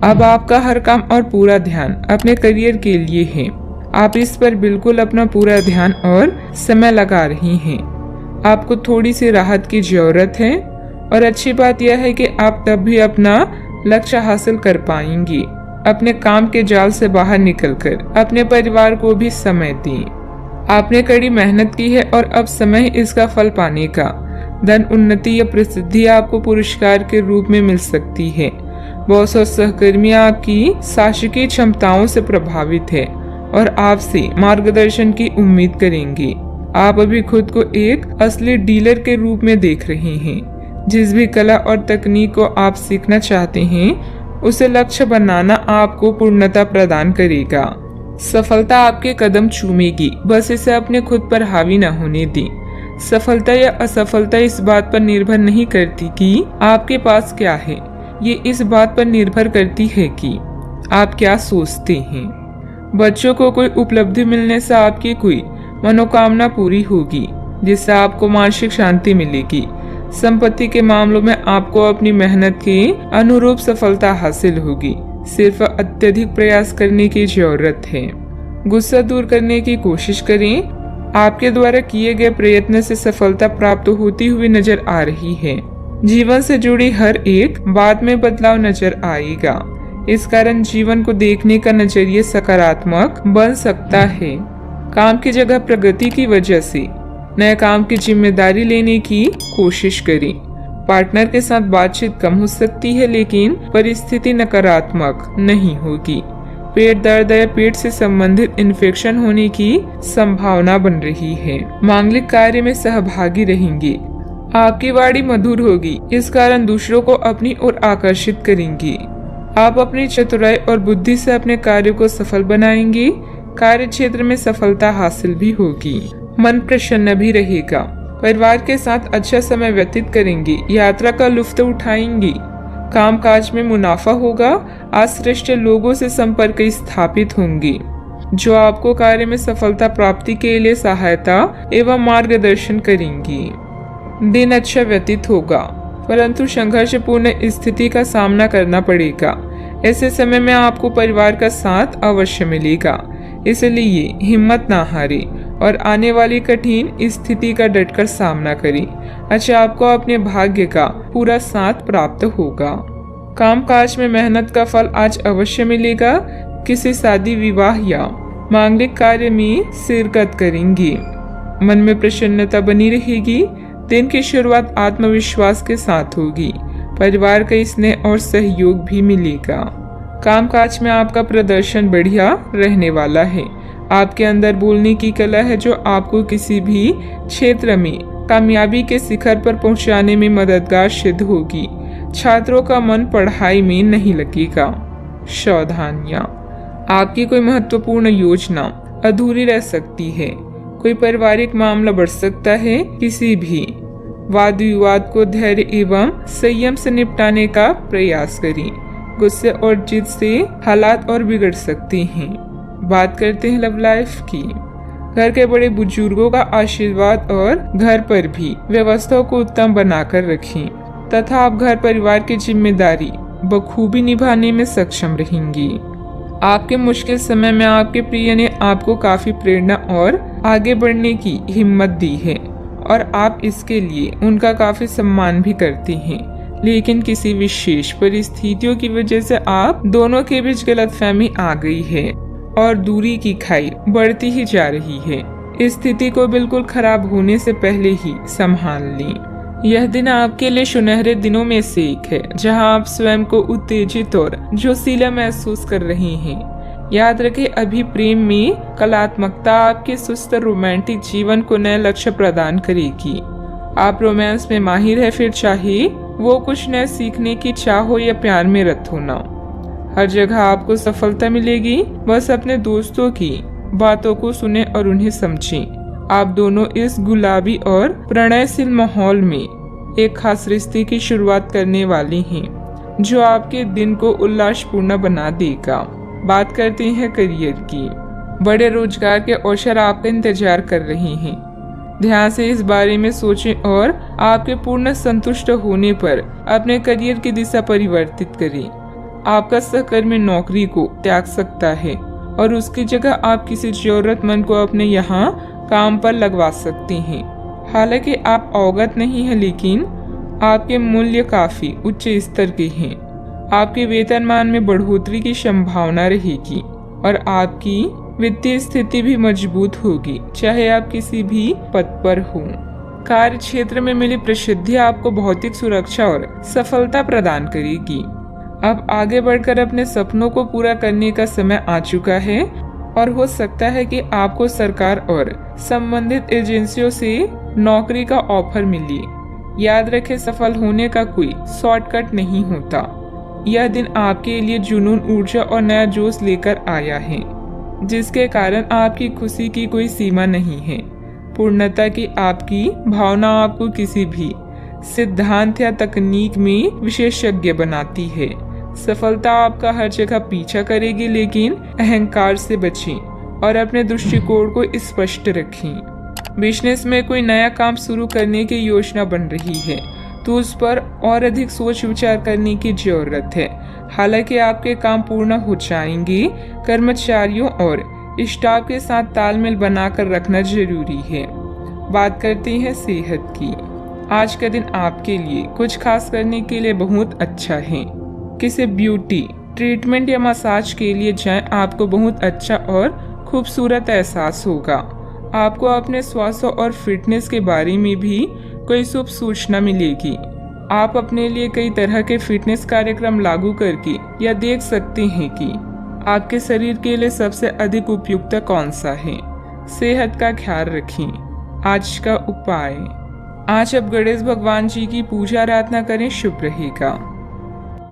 अब आपका हर काम और पूरा ध्यान अपने करियर के लिए है। आप इस पर बिल्कुल अपना पूरा ध्यान और समय लगा रही हैं। आपको थोड़ी सी राहत की जरूरत है और अच्छी बात यह है कि आप तब भी अपना लक्ष्य हासिल कर पाएंगी। अपने काम के जाल से बाहर निकलकर अपने परिवार को भी समय दें। आपने कड़ी मेहनत की है और अब समय इसका फल पाने का। धन, उन्नति या प्रसिद्धि आपको पुरस्कार के रूप में मिल सकती है। बॉस और सहकर्मी आपकी शासकीय क्षमताओं से प्रभावित है और आपसे मार्गदर्शन की उम्मीद करेंगे। आप अभी खुद को एक असली डीलर के रूप में देख रहे हैं। जिस भी कला और तकनीक को आप सीखना चाहते हैं उसे लक्ष्य बनाना आपको पूर्णता प्रदान करेगा। सफलता आपके कदम चूमेगी, बस इसे अपने खुद पर हावी न होने दें। सफलता या असफलता इस बात पर निर्भर नहीं करती कि आपके पास क्या है, ये इस बात पर निर्भर करती है कि आप क्या सोचते हैं। बच्चों को कोई उपलब्धि मिलने से आपकी कोई मनोकामना पूरी होगी जिससे आपको मानसिक शांति मिलेगी। संपत्ति के मामलों में आपको अपनी मेहनत के अनुरूप सफलता हासिल होगी। सिर्फ अत्यधिक प्रयास करने की जरूरत है। गुस्सा दूर करने की कोशिश करें। आपके द्वारा किए गए प्रयत्न से सफलता प्राप्त होती हुई नजर आ रही है। जीवन से जुड़ी हर एक बात में बदलाव नजर आएगा। इस कारण जीवन को देखने का नजरिया सकारात्मक बन सकता है। काम की जगह प्रगति की वजह से नए काम की जिम्मेदारी लेने की कोशिश करें। पार्टनर के साथ बातचीत कम हो सकती है लेकिन परिस्थिति नकारात्मक नहीं होगी। पेट दर्द या पेट से संबंधित इन्फेक्शन होने की संभावना बन रही है। मांगलिक कार्य में सहभागी रहेंगे। आपकी वाणी मधुर होगी, इस कारण दूसरों को अपनी ओर आकर्षित करेंगी। आप अपनी चतुराई और बुद्धि से अपने कार्य को सफल बनाएंगे। कार्य क्षेत्र में सफलता हासिल भी होगी। मन प्रसन्न भी रहेगा। परिवार के साथ अच्छा समय व्यतीत करेंगे। यात्रा का लुत्फ उठाएंगे। काम काज में मुनाफा होगा। आज श्रेष्ठ लोगों से संपर्क स्थापित होंगे जो आपको कार्य में सफलता प्राप्ति के लिए सहायता एवं मार्गदर्शन करेंगी। दिन अच्छा व्यतीत होगा परंतु संघर्षपूर्ण स्थिति का सामना करना पड़ेगा। ऐसे समय में आपको परिवार का साथ अवश्य मिलेगा, इसलिए हिम्मत ना हारे और आने वाली कठिन स्थिति का डटकर सामना करें। अच्छा, आपको अपने भाग्य का पूरा साथ प्राप्त होगा। कामकाज में मेहनत का फल आज अवश्य मिलेगा। किसी शादी, विवाह या मांगलिक कार्य में शिरकत करेंगे। मन में प्रसन्नता बनी रहेगी। दिन की शुरुआत आत्मविश्वास के साथ होगी। परिवार का स्नेह और सहयोग भी मिलेगा। कामकाज में आपका प्रदर्शन बढ़िया रहने वाला है। आपके अंदर बोलने की कला है जो आपको किसी भी क्षेत्र में कामयाबी के शिखर पर पहुंचाने में मददगार सिद्ध होगी। छात्रों का मन पढ़ाई में नहीं लगेगा। सावधानियां, आपकी कोई महत्वपूर्ण योजना अधूरी रह सकती है। कोई पारिवारिक मामला बढ़ सकता है। किसी भी वाद विवाद को धैर्य एवं संयम से निपटाने का प्रयास करें। गुस्से और जिद से हालात और बिगड़ सकते हैं। बात करते हैं लव लाइफ की। घर के बड़े बुजुर्गों का आशीर्वाद और घर पर भी व्यवस्थाओं को उत्तम बनाकर रखें तथा आप घर परिवार की जिम्मेदारी बखूबी निभाने में सक्षम रहेंगी। आपके मुश्किल समय में आपके प्रिय ने आपको काफी प्रेरणा और आगे बढ़ने की हिम्मत दी है और आप इसके लिए उनका काफी सम्मान भी करते हैं। लेकिन किसी विशेष परिस्थितियों की वजह से आप दोनों के बीच गलतफहमी आ गई है और दूरी की खाई बढ़ती ही जा रही है। इस स्थिति को बिल्कुल खराब होने से पहले ही संभाल लें। यह दिन आपके लिए सुनहरे दिनों में से एक है जहां आप स्वयं को उत्तेजित और जोशीला महसूस कर रहे हैं। याद रखें, अभी प्रेम में कलात्मकता आपके सुस्त रोमांटिक जीवन को नए लक्ष्य प्रदान करेगी। आप रोमांस में माहिर है, फिर चाहे वो कुछ नया सीखने की चाह हो या प्यार में रत होना। हर जगह आपको सफलता मिलेगी। बस अपने दोस्तों की बातों को सुने और उन्हें समझें। आप दोनों इस गुलाबी और प्रणयशील माहौल में एक खास रिश्ते की शुरुआत करने वाले हैं जो आपके दिन को उल्लासपूर्ण बना देगा। बात करते हैं करियर की। बड़े रोजगार के अवसर आपका इंतजार कर रहे हैं। ध्यान से इस बारे में सोचें और आपके पूर्ण संतुष्ट होने पर अपने करियर की दिशा परिवर्तित करें। आपका सहकर्मी नौकरी को त्याग सकता है और उसकी जगह आप किसी जरूरतमंद को अपने यहाँ काम पर लगवा सकते हैं। हालांकि आप अवगत नहीं हैं, लेकिन आपके मूल्य काफी उच्च स्तर के हैं। आपके वेतनमान में बढ़ोतरी की संभावना रहेगी और आपकी वित्तीय स्थिति भी मजबूत होगी, चाहे आप किसी भी पद पर हों। कार्य क्षेत्र में मिली प्रसिद्धि आपको भौतिक सुरक्षा और सफलता प्रदान करेगी। अब आगे बढ़कर अपने सपनों को पूरा करने का समय आ चुका है और हो सकता है कि आपको सरकार और संबंधित एजेंसियों से नौकरी का ऑफर मिले। याद रखें, सफल होने का कोई शॉर्टकट नहीं होता। यह दिन आपके लिए जुनून, ऊर्जा और नया जोश लेकर आया है, जिसके कारण आपकी खुशी की कोई सीमा नहीं है। पूर्णता की आपकी भावना आपको किसी भी सिद्धांत या तकनीक में विशेषज्ञ बनाती है। सफलता आपका हर जगह पीछा करेगी, लेकिन अहंकार से बचें और अपने दृष्टिकोण को स्पष्ट रखें। बिजनेस में कोई नया काम शुरू करने की योजना बन रही है तो उस पर और अधिक सोच विचार करने की जरूरत है। हालांकि आपके काम पूर्ण हो जाएंगे, कर्मचारियों और स्टाफ के साथ तालमेल बनाकर रखना जरूरी है। बात करते हैं सेहत की। आज का दिन आपके लिए कुछ खास करने के लिए बहुत अच्छा है। किसी ब्यूटी ट्रीटमेंट या मसाज के लिए जाएं, आपको बहुत अच्छा और खूबसूरत एहसास होगा। आपको अपने स्वास्थ्य और फिटनेस के बारे में भी कोई शुभ सूचना मिलेगी। आप अपने लिए कई तरह के फिटनेस कार्यक्रम लागू करके यह देख सकते हैं कि आपके शरीर के लिए सबसे अधिक उपयुक्त कौन सा है। सेहत का ख्याल रखें। आज का उपाय, आज आप गणेश भगवान जी की पूजा आराधना करें, शुभ रहेगा।